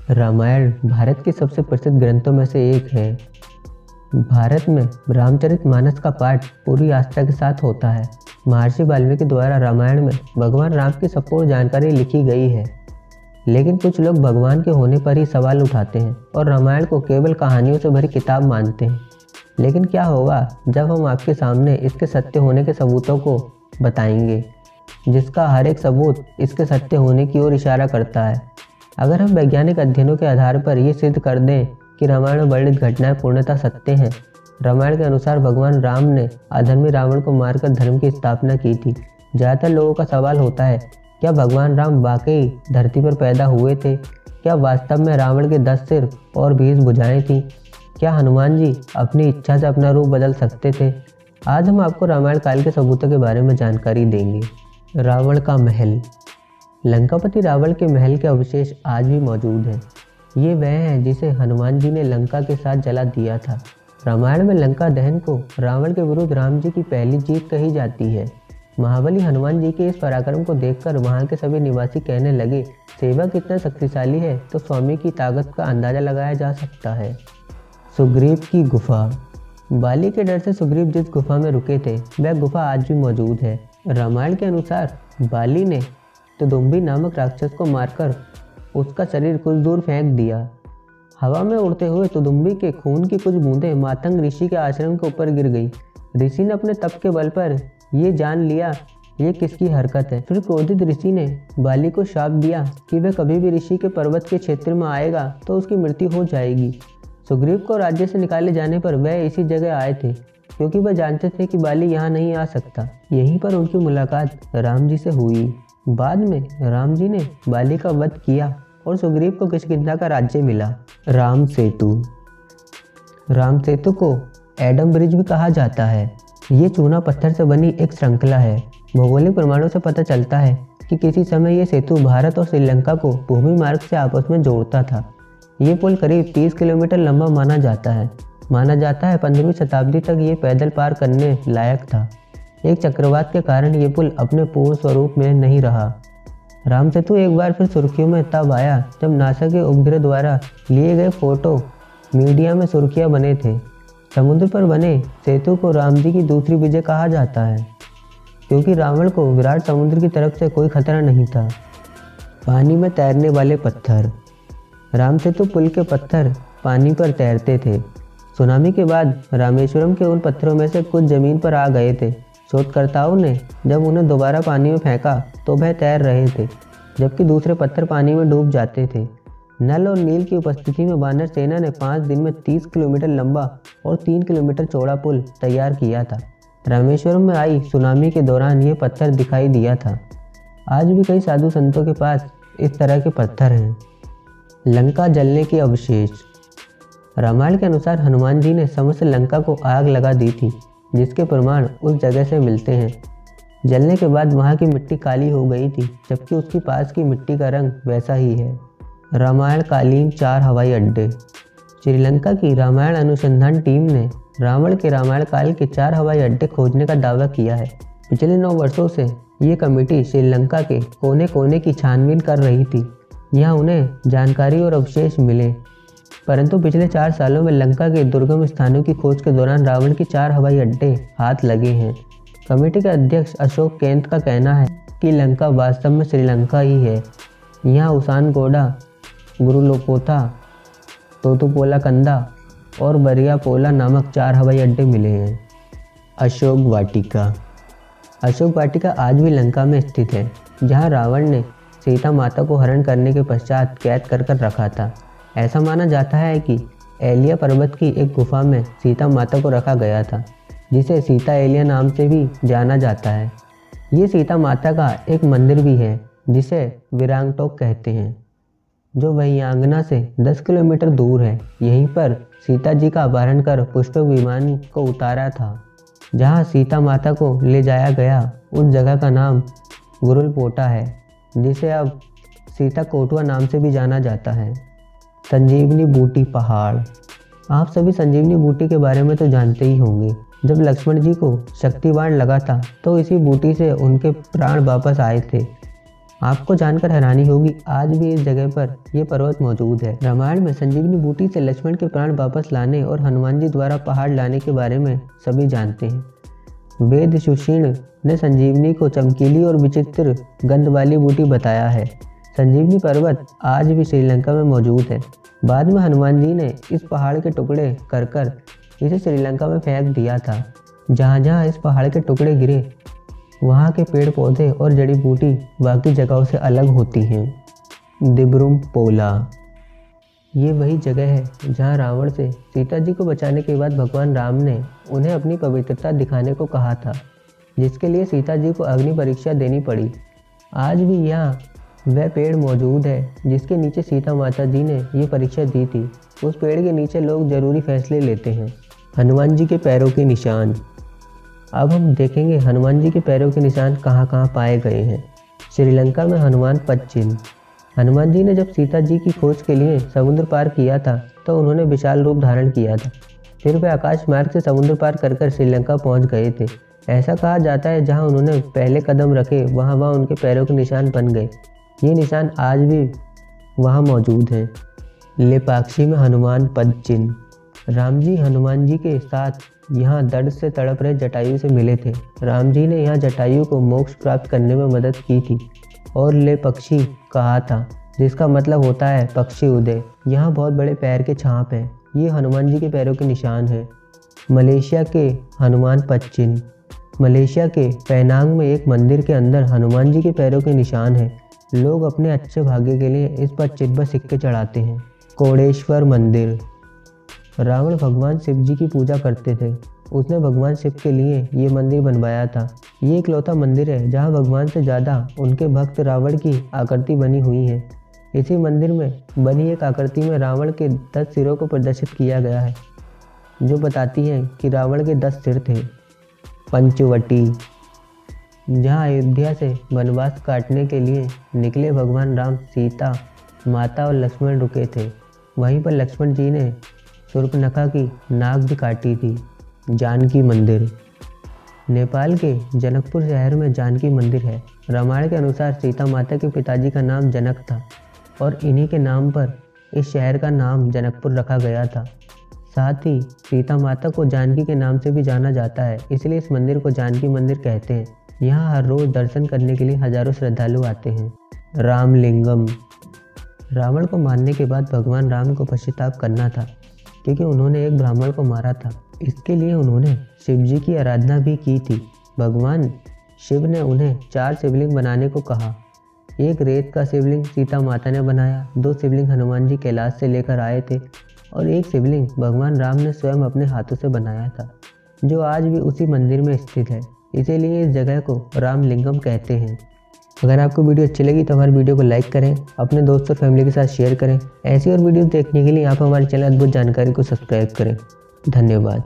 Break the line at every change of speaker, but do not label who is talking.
रामायण भारत के सबसे प्रसिद्ध ग्रंथों में से एक है। भारत में रामचरितमानस का पाठ पूरी आस्था के साथ होता है। महर्षि वाल्मीकि द्वारा रामायण में भगवान राम की संपूर्ण जानकारी लिखी गई है, लेकिन कुछ लोग भगवान के होने पर ही सवाल उठाते हैं और रामायण को केवल कहानियों से भरी किताब मानते हैं। लेकिन क्या होगा जब हम आपके सामने इसके सत्य होने के सबूतों को बताएंगे, जिसका हर एक सबूत इसके सत्य होने की ओर इशारा करता है। अगर हम वैज्ञानिक अध्ययनों के आधार पर ये सिद्ध कर दें कि रामायण में वर्णित घटनाएं पूर्णतः सत्य हैं। रामायण के अनुसार भगवान राम ने अधर्मी रावण को मारकर धर्म की स्थापना की थी। ज़्यादातर लोगों का सवाल होता है, क्या भगवान राम वाकई धरती पर पैदा हुए थे? क्या वास्तव में रावण के 10 सिर और 20 भुजाएं थीं? क्या हनुमान जी अपनी इच्छा से अपना रूप बदल सकते थे? आज हम आपको रामायण काल के सबूतों के बारे में जानकारी देंगे। रावण का महल। लंकापति रावण के महल के अवशेष आज भी मौजूद हैं। ये वह है जिसे हनुमान जी ने लंका के साथ जला दिया था। रामायण में लंका दहन को रावण के विरुद्ध राम जी की पहली जीत कही जाती है। महाबली हनुमान जी के इस पराक्रम को देखकर वहां के सभी निवासी कहने लगे, सेवक इतना शक्तिशाली है तो स्वामी की ताकत का अंदाजा लगाया जा सकता है। सुग्रीव की गुफा। बाली के डर से सुग्रीव जिस गुफा में रुके थे वह गुफा आज भी मौजूद है। रामायण के अनुसार बाली ने तुदुम्बी नामक राक्षस को मारकर उसका शरीर कुछ दूर फेंक दिया। हवा में उड़ते हुए तुदुम्बी के खून की कुछ बूंदें मातंग ऋषि के आश्रम के ऊपर गिर गई। ऋषि ने अपने तप के बल पर ये जान लिया ये किसकी हरकत है। फिर क्रोधित ऋषि ने बाली को शाप दिया कि वह कभी भी ऋषि के पर्वत के क्षेत्र में आएगा तो उसकी मृत्यु हो जाएगी। सुग्रीव को राज्य से निकाले जाने पर वह इसी जगह आए थे, क्योंकि वह जानते थे कि बाली यहाँ नहीं आ सकता। यहीं पर उनकी मुलाकात राम जी से हुई। बाद में राम जी ने बाली का वध किया और सुग्रीव को किष्किंधा का राज्य मिला। राम सेतु। राम सेतु को एडम ब्रिज भी कहा जाता है। ये चूना पत्थर से बनी एक श्रृंखला है। भौगोलिक प्रमाणों से पता चलता है कि किसी समय ये सेतु भारत और श्रीलंका को भूमि मार्ग से आपस में जोड़ता था। ये पुल करीब 30 किलोमीटर लंबा माना जाता है। 15वीं शताब्दी तक ये पैदल पार करने लायक था। एक चक्रवात के कारण ये पुल अपने पूर्ण स्वरूप में नहीं रहा। राम सेतु एक बार फिर सुर्खियों में तब आया जब नासा के उपग्रह द्वारा लिए गए फोटो मीडिया में सुर्खियां बने थे। समुद्र पर बने सेतु को राम जी की दूसरी विजय कहा जाता है, क्योंकि रावण को विराट समुद्र की तरफ से कोई खतरा नहीं था। पानी में तैरने वाले पत्थर। राम सेतु पुल के पत्थर पानी पर तैरते थे। सुनामी के बाद रामेश्वरम के उन पत्थरों में से कुछ जमीन पर आ गए थे। शोधकर्ताओं ने जब उन्हें दोबारा पानी में फेंका तो वह तैर रहे थे, जबकि दूसरे पत्थर पानी में डूब जाते थे। नल और नील की उपस्थिति में वानर सेना ने 5 दिन में 30 किलोमीटर लंबा और 3 किलोमीटर चौड़ा पुल तैयार किया था। रामेश्वरम में आई सुनामी के दौरान ये पत्थर दिखाई दिया था। आज भी कई साधु संतों के पास इस तरह के पत्थर हैं। लंका जलने के अवशेष। रामायण के अनुसार हनुमान जी ने समस्त लंका को आग लगा दी थी, जिसके प्रमाण उस जगह से मिलते हैं। जलने के बाद वहाँ की मिट्टी काली हो गई थी, जबकि उसके पास की मिट्टी का रंग वैसा ही है। रामायण कालीन 4 हवाई अड्डे। श्रीलंका की रामायण अनुसंधान टीम ने रावण के रामायण काल के 4 हवाई अड्डे खोजने का दावा किया है। पिछले 9 वर्षों से ये कमेटी श्रीलंका के कोने कोने की छानबीन कर रही थी। यहाँ उन्हें जानकारी और अवशेष मिले, परंतु पिछले 4 सालों में लंका के दुर्गम स्थानों की खोज के दौरान रावण के 4 हवाई अड्डे हाथ लगे हैं। कमेटी के अध्यक्ष अशोक केंत का कहना है कि लंका वास्तव में श्रीलंका ही है। यहाँ उसानगोडा, गुरुलोकोथा, तोतुपोला कंदा और बरियापोला नामक 4 हवाई अड्डे मिले हैं। अशोक वाटिका। अशोक वाटिका आज भी लंका में स्थित है, जहाँ रावण ने सीता माता को हरण करने के पश्चात कैद कर रखा था। ऐसा माना जाता है कि एलिया पर्वत की एक गुफा में सीता माता को रखा गया था, जिसे सीता एलिया नाम से भी जाना जाता है। ये सीता माता का एक मंदिर भी है, जिसे विरांगटोक कहते हैं, जो वैयांगना से 10 किलोमीटर दूर है। यहीं पर सीता जी का अपहरण कर पुष्पक विमान को उतारा था। जहाँ सीता माता को ले जाया गया उस जगह का नाम गुरुलपोटा है, जिसे अब सीता कोटवा नाम से भी जाना जाता है। संजीवनी बूटी पहाड़। आप सभी संजीवनी बूटी के बारे में तो जानते ही होंगे। जब लक्ष्मण जी को शक्ति बाण लगा था तो इसी बूटी से उनके प्राण वापस आए थे। आपको जानकर हैरानी होगी, आज भी इस जगह पर यह पर्वत मौजूद है। रामायण में संजीवनी बूटी से लक्ष्मण के प्राण वापस लाने और हनुमान जी द्वारा पहाड़ लाने के बारे में सभी जानते हैं। वेद सुषीण ने संजीवनी को चमकीली और विचित्र गंध वाली बूटी बताया है। संजीवनी पर्वत आज भी श्रीलंका में मौजूद है। बाद में हनुमान जी ने इस पहाड़ के टुकड़े कर इसे श्रीलंका में फेंक दिया था। जहाँ जहाँ इस पहाड़ के टुकड़े गिरे वहाँ के पेड़ पौधे और जड़ी बूटी बाकी जगहों से अलग होती हैं। दिब्रुम पोला, ये वही जगह है जहाँ रावण से सीता जी को बचाने के बाद भगवान राम ने उन्हें अपनी पवित्रता दिखाने को कहा था, जिसके लिए सीता जी को अग्नि परीक्षा देनी पड़ी। आज भी यहाँ वह पेड़ मौजूद है जिसके नीचे सीता माता जी ने ये परीक्षा दी थी। उस पेड़ के नीचे लोग जरूरी फैसले लेते हैं। हनुमान जी के पैरों के निशान। अब हम देखेंगे हनुमान जी के पैरों के निशान कहाँ कहाँ पाए गए हैं। श्रीलंका में हनुमान पद चिन्ह। हनुमान जी ने जब सीता जी की खोज के लिए समुद्र पार किया था तो उन्होंने विशाल रूप धारण किया था। फिर वे आकाश मार्ग से समुद्र पार कर श्रीलंका पहुंच गए थे। ऐसा कहा जाता है जहां उन्होंने पहले कदम रखे वहां उनके पैरों के निशान बन गए। ये निशान आज भी वहां मौजूद हैं। लेपाक्षी में हनुमान पद चिन्ह। राम जी हनुमान जी के साथ यहाँ दर्द से तड़प रहे जटायु से मिले थे। राम जी ने यहाँ जटायु को मोक्ष प्राप्त करने में मदद की थी और ले पक्षी कहा था, जिसका मतलब होता है पक्षी उदय। यहाँ बहुत बड़े पैर के छाप हैं। ये हनुमान जी के पैरों के निशान हैं। मलेशिया के हनुमान पद चिन्ह। मलेशिया के पेनांग में एक मंदिर के अंदर हनुमान जी के पैरों के निशान हैं। लोग अपने अच्छे भाग्य के लिए इस पद चिन्ह पर सिक्के चढ़ाते हैं। कोडेश्वर मंदिर। रावण भगवान शिव जी की पूजा करते थे। उसने भगवान शिव के लिए ये मंदिर बनवाया था। ये इकलौता मंदिर है जहाँ भगवान से ज़्यादा उनके भक्त रावण की आकृति बनी हुई है। इसी मंदिर में बनी एक आकृति में रावण के 10 सिरों को प्रदर्शित किया गया है, जो बताती है कि रावण के 10 सिर थे। पंचवटी, जहाँ अयोध्या से वनवास काटने के लिए निकले भगवान राम, सीता माता और लक्ष्मण रुके थे। वहीं पर लक्ष्मण जी ने शूर्पणखा की नाक भी काटी थी। जानकी मंदिर। नेपाल के जनकपुर शहर में जानकी मंदिर है। रामायण के अनुसार सीता माता के पिताजी का नाम जनक था और इन्हीं के नाम पर इस शहर का नाम जनकपुर रखा गया था। साथ ही सीता माता को जानकी के नाम से भी जाना जाता है, इसलिए इस मंदिर को जानकी मंदिर कहते हैं। यहाँ हर रोज दर्शन करने के लिए हजारों श्रद्धालु आते हैं। रामलिंगम। रावण को मारने के बाद भगवान राम को पश्चाताप करना था, क्योंकि उन्होंने एक ब्राह्मण को मारा था। इसके लिए उन्होंने शिव जी की आराधना भी की थी। भगवान शिव ने उन्हें 4 शिवलिंग बनाने को कहा। एक रेत का शिवलिंग सीता माता ने बनाया, 2 शिवलिंग हनुमान जी कैलाश से लेकर आए थे और एक शिवलिंग भगवान राम ने स्वयं अपने हाथों से बनाया था, जो आज भी उसी मंदिर में स्थित है। इसीलिए इस जगह को रामलिंगम कहते हैं। अगर आपको वीडियो अच्छी लगी तो हमारे वीडियो को लाइक करें, अपने दोस्तों और फैमिली के साथ शेयर करें। ऐसी और वीडियो देखने के लिए आप हमारे चैनल अद्भुत जानकारी को सब्सक्राइब करें। धन्यवाद।